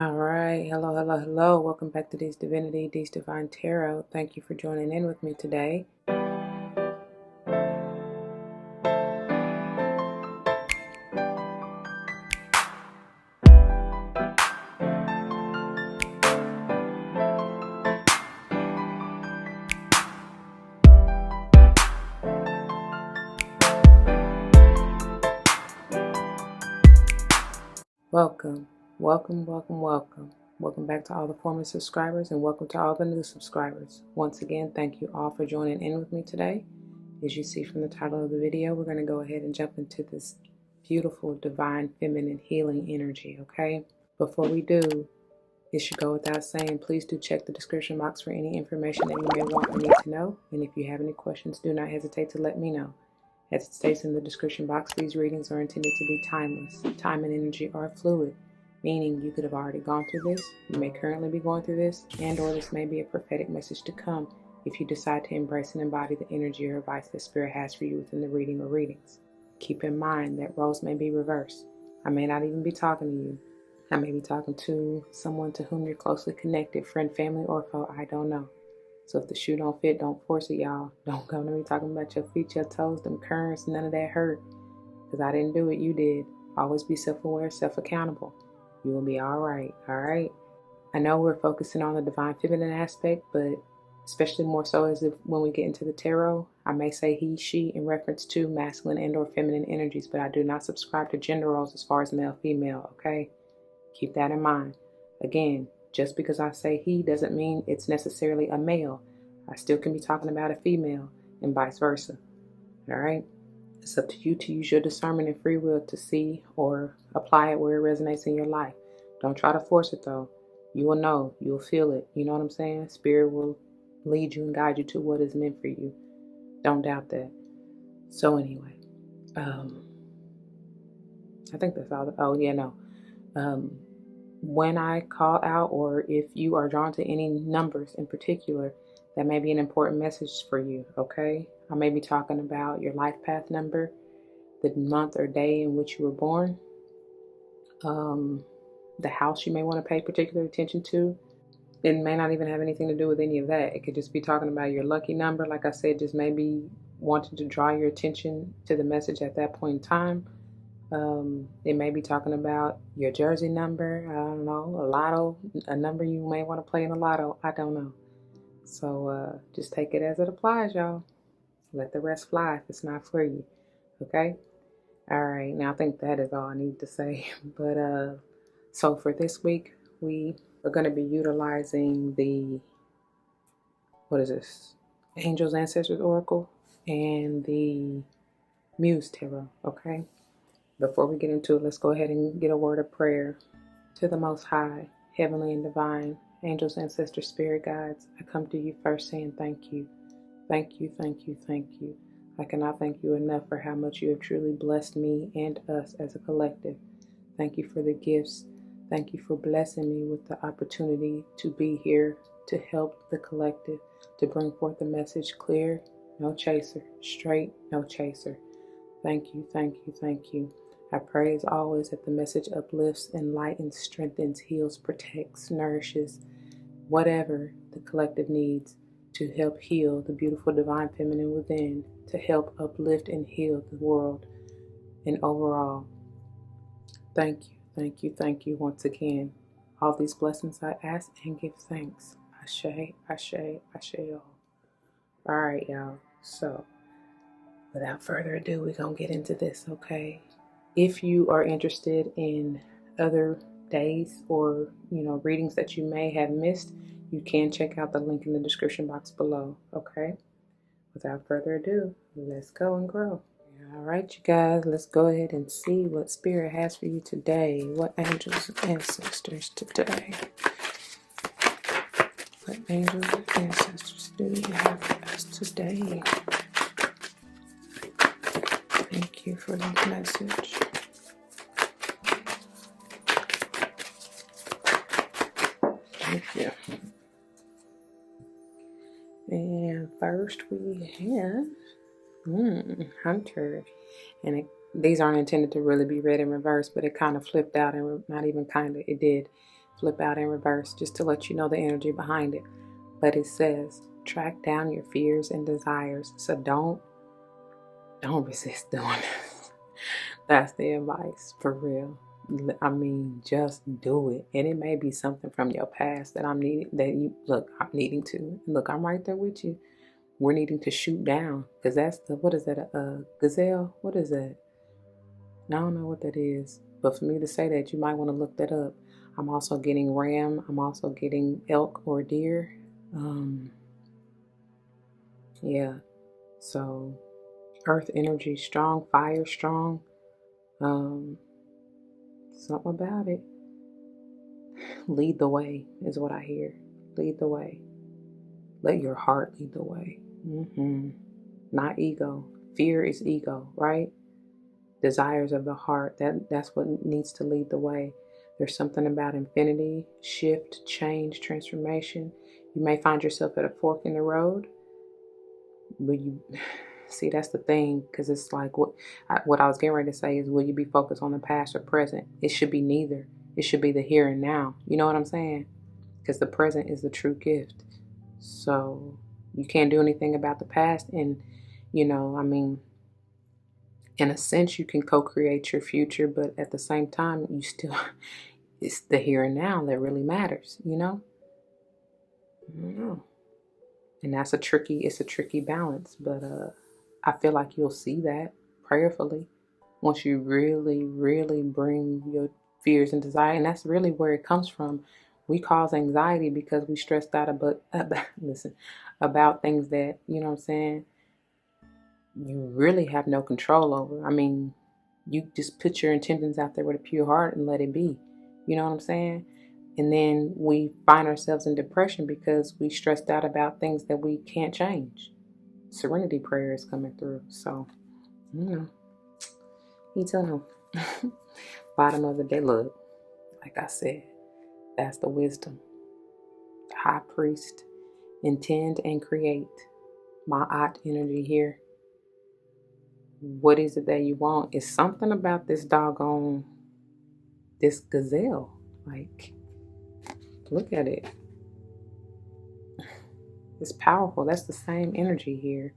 All right. Hello, hello, hello. Welcome back to D's Divinity, D's Divine Tarot. Thank you for joining in with me today. Welcome, welcome, welcome, welcome. Welcome back to all the former subscribers and welcome to all the new subscribers. Once again, thank you all for joining in with me today. As you see from the title of the video, we're going to go ahead and jump into this beautiful divine feminine healing energy, okay? Before we do, it should go without saying, please do check the description box for any information that you may want or need to know. And if you have any questions, do not hesitate to let me know. As it states in the description box, these readings are intended to be timeless. Time and energy are fluid, meaning you could have already gone through this, you may currently be going through this, and or this may be a prophetic message to come if you decide to embrace and embody the energy or advice that Spirit has for you within the reading or readings. Keep in mind that roles may be reversed. I may not even be talking to you. I may be talking to someone to whom you're closely connected, friend, family, or foe, I don't know. So if the shoe don't fit, don't force it, y'all. Don't come to me talking about your feet, your toes, them currents, none of that hurt. Because I didn't do it, you did. Always be self-aware, self-accountable. You will be all right, all right? I know we're focusing on the divine feminine aspect, but especially more so as if when we get into the tarot, I may say he, she in reference to masculine and or feminine energies, but I do not subscribe to gender roles as far as male, female, okay? Keep that in mind. Again, just because I say he doesn't mean it's necessarily a male. I still can be talking about a female and vice versa. All right? It's up to you to use your discernment and free will to see or apply it where it resonates in your life. Don't try to force it though. You will know. You'll feel it. You know what I'm saying? Spirit will lead you and guide you to what is meant for you. Don't doubt that. So anyway, I think that's all. Oh yeah, no. When I call out, or if you are drawn to any numbers in particular, that may be an important message for you, okay? I may be talking about your life path number, the month or day in which you were born, the house you may want to pay particular attention to. It may not even have anything to do with any of that. It could just be talking about your lucky number. Like I said, just maybe wanting to draw your attention to the message at that point in time. It may be talking about your jersey number, I don't know, a lotto, a number you may want to play in a lotto, I don't know. So just take it as it applies, y'all. Let the rest fly if it's not for you, okay? All right, now I think that is all I need to say. But so for this week, we are going to be utilizing the, what is this? Angels, Ancestors Oracle and the Muse Tarot, okay? Before we get into it, let's go ahead and get a word of prayer. To the Most High, Heavenly and Divine, Angels, Ancestors, Spirit Guides, I come to you first saying thank you. Thank you, thank you, thank you. I cannot thank you enough for how much you have truly blessed me and us as a collective. Thank you for the gifts. Thank you for blessing me with the opportunity to be here to help the collective, to bring forth the message clear, no chaser, straight, no chaser. Thank you, thank you, thank you. I pray as always that the message uplifts, enlightens, strengthens, heals, protects, nourishes, whatever the collective needs to help heal the beautiful divine feminine within, to help uplift and heal the world. And overall, thank you, thank you, thank you once again. All these blessings I ask and give thanks. Ashe, ashe, ashe all. All right, y'all. So, without further ado, we're going to get into this, okay? If you are interested in other days or, readings that you may have missed, you can check out the link in the description box below, okay? Without further ado, let's go and grow. All right, you guys, let's go ahead and see what Spirit has for you today. What angels and ancestors today? What angels and ancestors do you have for us today? Thank you for the message. Thank you. And first we have Hunter. And these aren't intended to really be read in reverse, but it kind of flipped out, and not even kind of, it did. flip out in reverse just to let you know the energy behind it. But it says, track down your fears and desires. So don't resist doing this. That's the advice, for real. I mean, just do it. And it may be something from your past that I'm needing to. Look, I'm right there with you. We're needing to shoot down. Because that's what is that, a gazelle? What is that? I don't know what that is. But for me to say that, you might want to look that up. I'm also getting ram. I'm also getting elk or deer. Yeah. So earth energy strong, fire strong. Something about it. Lead the way is what I hear. Lead the way. Let your heart lead the way. Not ego. Fear is ego, right? Desires of the heart. That's what needs to lead the way. There's something about infinity, shift, change, transformation. You may find yourself at a fork in the road. But you see, that's the thing, because it's like what I was getting ready to say is, will you be focused on the past or present? It should be neither. It should be the here and now. You know what I'm saying? Because the present is the true gift. So you can't do anything about the past. And, I mean, in a sense, you can co-create your future, but at the same time, it's the here and now that really matters, I don't know. And it's a tricky balance, but I feel like you'll see that prayerfully once you really, really bring your fears and desire. And that's really where it comes from. We cause anxiety because we stressed out about things that, you really have no control over. I mean, you just put your intentions out there with a pure heart and let it be. You know what I'm saying? And then we find ourselves in depression because we stressed out about things that we can't change. Serenity prayer is coming through. So, eternal. Bottom of the day, look, like I said, that's the wisdom. High priest, intend and create. My Ma'at energy here. What is it that you want? It's something about this gazelle. Like, look at it. It's powerful. That's the same energy here.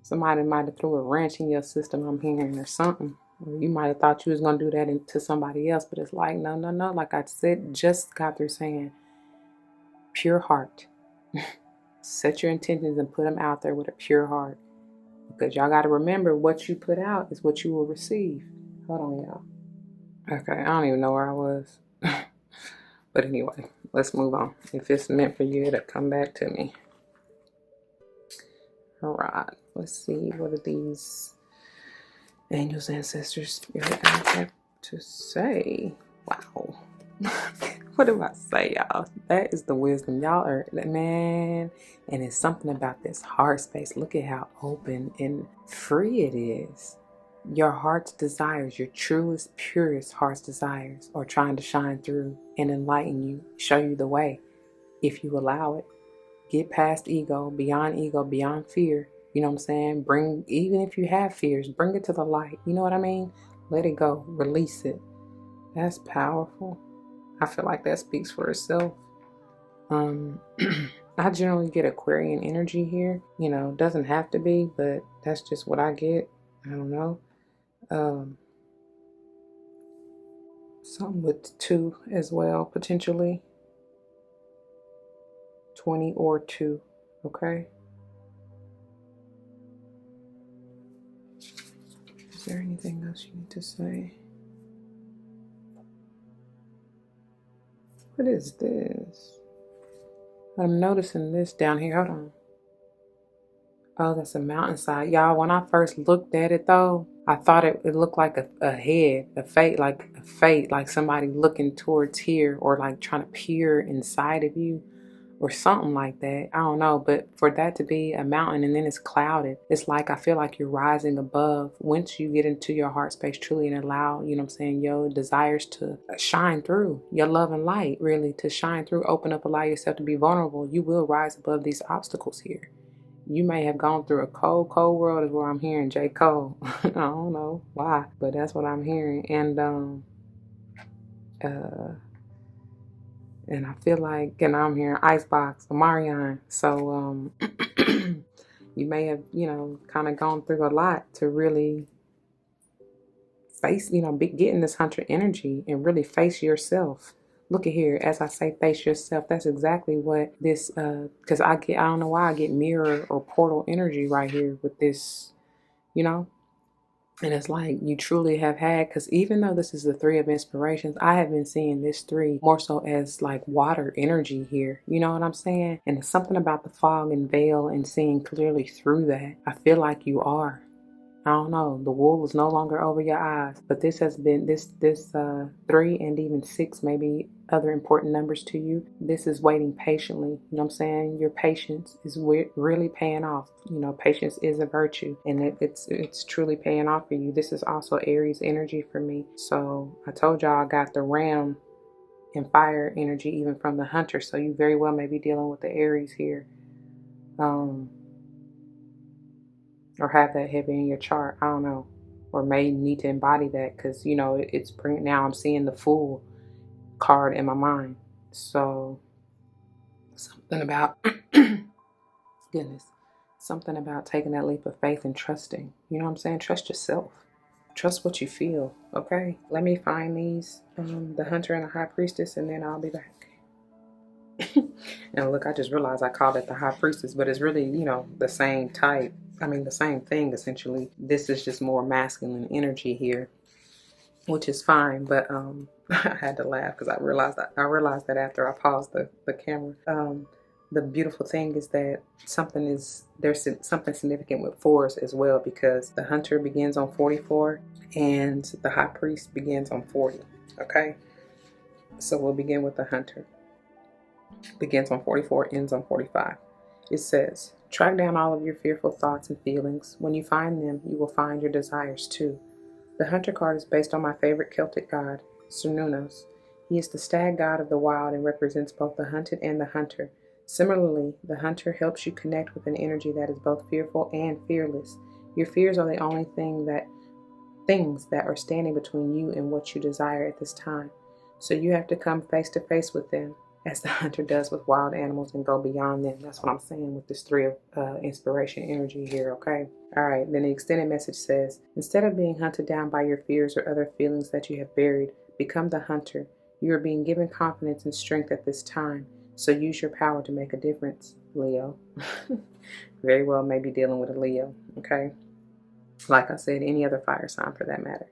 Somebody might have threw a wrench in your system, I'm hearing, or something. Or you might have thought you was going to do that to somebody else, but it's like, no. Like I said, just got through saying, pure heart. Set your intentions and put them out there with a pure heart. Because y'all got to remember, what you put out is what you will receive. Hold on, y'all. Okay, I don't even know where I was. But anyway, let's move on. If it's meant for you, it'll come back to me. All right, let's see. What are these angels, ancestors, spirit have to say? Wow. What do I say, y'all? That is the wisdom. Y'all are, man, and it's something about this heart space. Look at how open and free it is. Your heart's desires, your truest, purest heart's desires are trying to shine through and enlighten you, show you the way, if you allow it. Get past ego, beyond fear. You know what I'm saying? Even if you have fears, bring it to the light. You know what I mean? Let it go. Release it. That's powerful. I feel like that speaks for itself. I generally get Aquarian energy here. Doesn't have to be, but that's just what I get. I don't know. Something with 2 as well, potentially. 20 or 2, okay? Is there anything else you need to say? What is this? I'm noticing this down here. Hold on. Oh, that's a mountainside. Y'all, when I first looked at it, though, I thought it looked like a head, a fate, like somebody looking towards here, or like trying to peer inside of you, or something like that. I don't know, but for that to be a mountain and then it's clouded, it's like I feel like you're rising above once you get into your heart space truly and allow, your desires to shine through, your love and light really to shine through, open up, allow yourself to be vulnerable. You will rise above these obstacles here. You may have gone through a cold, cold world is what I'm hearing, J. Cole. I don't know why, but that's what I'm hearing. And And I feel like, and I'm hearing Icebox, Marion. So you may have, kind of gone through a lot to really face, get in this hunter energy and really face yourself. Look at here, as I say, face yourself. That's exactly what this, because I don't know why I get mirror or portal energy right here with this, and it's like you truly have had, because even though this is the three of inspirations, I have been seeing this three more so as like water energy here. You know what I'm saying? And it's something about the fog and veil and seeing clearly through that. I feel like you are. I don't know. The wool is no longer over your eyes, but this has been this 3 and even 6, maybe other important numbers to you. This is waiting patiently. You know what I'm saying? Your patience is really paying off. Patience is a virtue, and it's truly paying off for you. This is also Aries energy for me. So I told y'all I got the ram and fire energy even from the hunter. So you very well may be dealing with the Aries here. Or have that heavy in your chart. I don't know. Or may need to embody that because, it's bringing, now I'm seeing the Fool card in my mind. So something about, goodness, something about taking that leap of faith and trusting. You know what I'm saying? Trust yourself. Trust what you feel. Okay. Let me find these, the Hunter and the High Priestess, and then I'll be back. And look, I just realized I called it the High Priestess, but it's really, the same type. I mean, the same thing, essentially. This is just more masculine energy here, which is fine. But I had to laugh because I realized that after I paused the camera. The beautiful thing is that there's something significant with 4s as well, because the Hunter begins on 44 and the High Priest begins on 40. Okay, so we'll begin with the Hunter. Begins on 44, ends on 45. It says, track down all of your fearful thoughts and feelings. When you find them, you will find your desires too. The Hunter card is based on my favorite Celtic god, Cernunnos. He is the stag god of the wild and represents both the hunted and the hunter. Similarly, the Hunter helps you connect with an energy that is both fearful and fearless. Your fears are the only things that are standing between you and what you desire at this time. So you have to come face to face with them, as the Hunter does with wild animals, and go beyond them. That's what I'm saying with this 3 of inspiration energy here, okay? All right, then the extended message says, instead of being hunted down by your fears or other feelings that you have buried, become the Hunter. You are being given confidence and strength at this time, so use your power to make a difference, Leo. Very well may be dealing with a Leo, okay? Like I said, any other fire sign for that matter.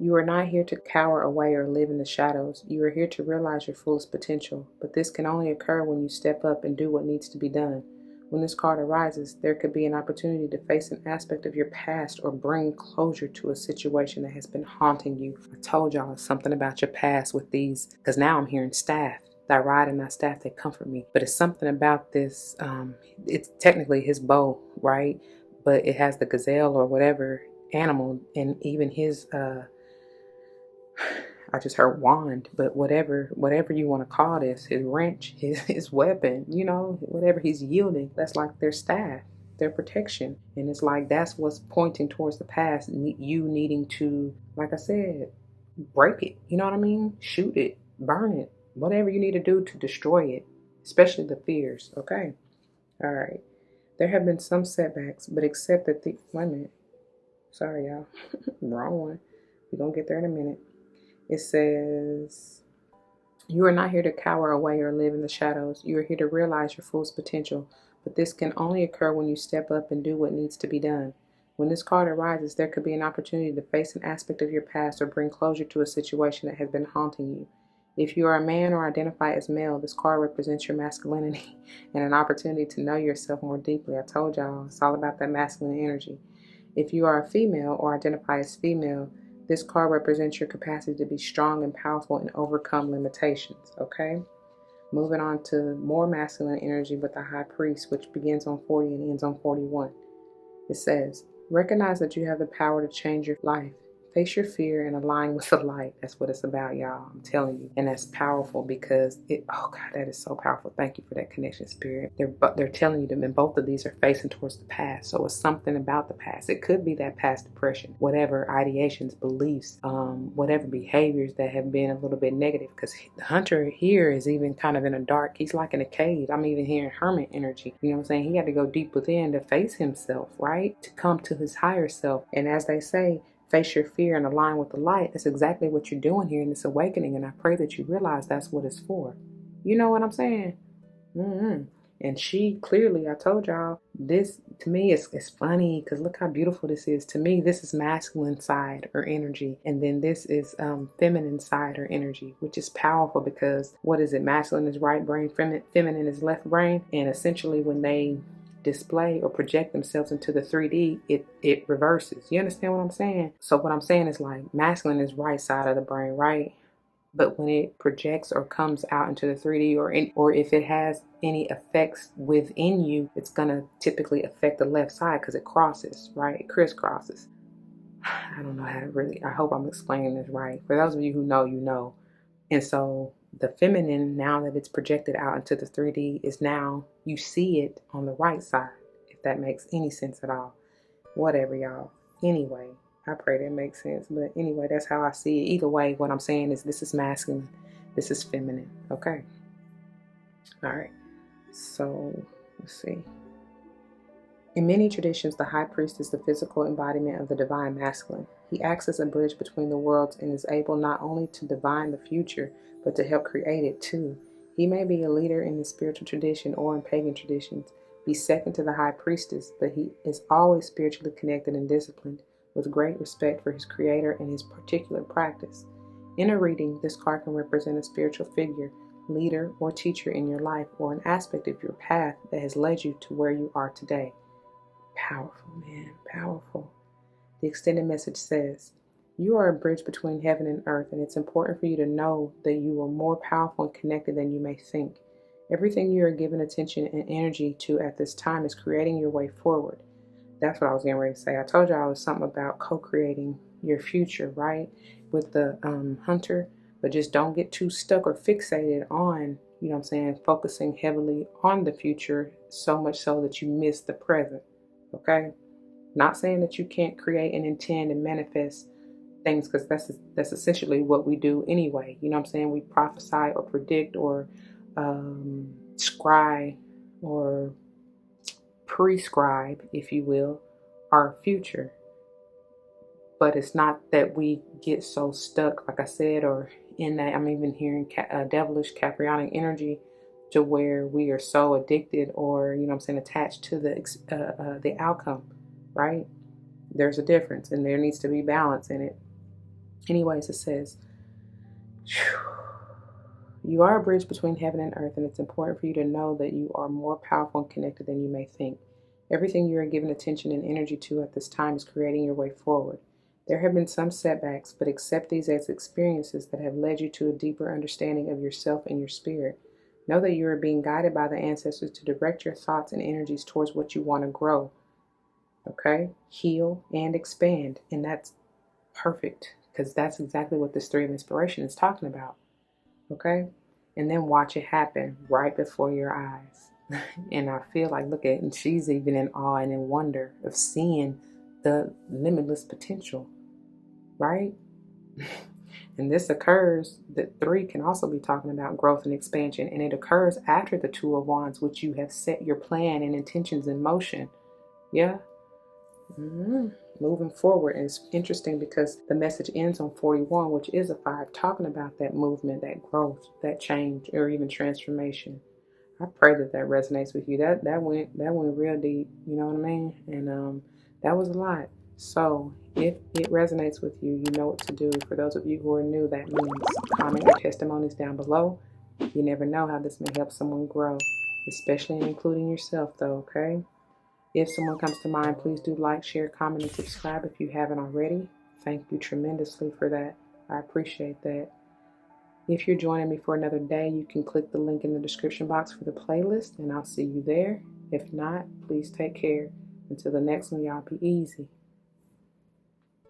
You are not here to cower away or live in the shadows. You are here to realize your fullest potential, but this can only occur when you step up and do what needs to be done. When this card arises, there could be an opportunity to face an aspect of your past or bring closure to a situation that has been haunting you. I told y'all something about your past with these, because now I'm hearing staff. That ride and that staff, they comfort me. But it's something about this, it's technically his bow, right? But it has the gazelle or whatever animal, and even his, I just heard wand, but whatever you want to call this, his wrench, his weapon, whatever he's yielding, that's like their staff, their protection. And it's like that's what's pointing towards the past, you needing to, like I said, break it. You know what I mean? Shoot it, burn it, whatever you need to do to destroy it, especially the fears, okay? All right. There have been some setbacks, but accept that wait a minute. Sorry, y'all. Wrong one. We're going to get there in a minute. It says, you are not here to cower away or live in the shadows. You are here to realize your fullest potential, but this can only occur when you step up and do what needs to be done. When this card arises, there could be an opportunity to face an aspect of your past or bring closure to a situation that has been haunting you. If you are a man or identify as male, this card represents your masculinity and an opportunity to know yourself more deeply. I told y'all, it's all about that masculine energy. If you are a female or identify as female, this card represents your capacity to be strong and powerful and overcome limitations, okay? Moving on to more masculine energy with the High Priest, which begins on 40 and ends on 41. It says, recognize that you have the power to change your life. Face your fear and align with the light. That's what it's about, y'all. I'm telling you. And that's powerful because oh God, that is so powerful. Thank you for that connection, Spirit. They're telling you that both of these are facing towards the past. So it's something about the past. It could be that past depression, whatever ideations, beliefs, whatever behaviors that have been a little bit negative. Because the hunter here is even kind of in a dark, he's like in a cave. I'm even hearing hermit energy. You know what I'm saying? He had to go deep within to face himself, right? To come to his higher self. And as they say, face your fear and align with the light. That's exactly what you're doing here in this awakening. And I pray that you realize that's what it's for. You know what I'm saying? And she clearly, I told y'all, this to me is funny because look how beautiful this is. To me, this is masculine side or energy. And then this is feminine side or energy, which is powerful because what is it? Masculine is right brain, feminine is left brain. And essentially when they display or project themselves into the 3D, it reverses. You understand what I'm saying? So what I'm saying is like masculine is right side of the brain, right? But when it projects or comes out into the 3D or if it has any effects within you, it's going to typically affect the left side because it crosses, right? It crisscrosses. I don't know how to really, I hope I'm explaining this right. For those of you who know, you know. And so the feminine, now that it's projected out into the 3D, is now you see it on the right side, if that makes any sense at all. Whatever, y'all. Anyway, I pray that makes sense. But anyway, that's how I see it. Either way, what I'm saying is this is masculine. This is feminine. Okay. All right. So let's see. In many traditions, the high priest is the physical embodiment of the divine masculine. He acts as a bridge between the worlds and is able not only to divine the future, but to help create it too. He may be a leader in the spiritual tradition or in pagan traditions, be second to the high priestess, but he is always spiritually connected and disciplined, with great respect for his creator and his particular practice. In a reading, this card can represent a spiritual figure, leader, or teacher in your life, or an aspect of your path that has led you to where you are today. Powerful, man, powerful. The extended message says, you are a bridge between heaven and earth, and it's important for you to know that you are more powerful and connected than you may think. Everything you are giving attention and energy to at this time is creating your way forward. That's what I was getting ready to say. I told y'all it was something about co-creating your future, right? With the hunter, but just don't get too stuck or fixated on, you know what I'm saying, focusing heavily on the future, so much so that you miss the present. Okay, not saying that you can't create and intend and manifest things, because that's essentially what we do anyway. You know what I'm saying? We prophesy or predict or scry or prescribe, if you will, our future. But it's not that we get so stuck, like I said, or in that I'm even hearing devilish Caprionic energy, to where we are so addicted or, you know what I'm saying, attached to the outcome, right? There's a difference and there needs to be balance in it. Anyways, it says, you are a bridge between heaven and earth, and it's important for you to know that you are more powerful and connected than you may think. Everything you are giving attention and energy to at this time is creating your way forward. There have been some setbacks, but accept these as experiences that have led you to a deeper understanding of yourself and your spirit. Know that you are being guided by the ancestors to direct your thoughts and energies towards what you want to grow. Okay? Heal and expand. And that's perfect, because that's exactly what this 3 of inspiration is talking about. Okay? And then watch it happen right before your eyes. And I feel like, look at it, and she's even in awe and in wonder of seeing the limitless potential, right? And this occurs, the 3 can also be talking about growth and expansion, and it occurs after the 2 of Wands, which you have set your plan and intentions in motion. Yeah? Moving forward. And it's interesting because the message ends on 41, which is a 5, talking about that movement, that growth, that change, or even transformation. I pray that resonates with you. That went real deep, you know what I mean? And that was a lot. So if it resonates with you, you know what to do. For those of you who are new, that means comment your testimonies down below. You never know how this may help someone grow, especially including yourself though, okay? If someone comes to mind, please do like, share, comment, and subscribe if you haven't already. Thank you tremendously for that. I appreciate that. If you're joining me for another day, you can click the link in the description box for the playlist, and I'll see you there. If not, please take care. Until the next one, y'all be easy.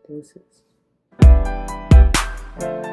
Deuces. you.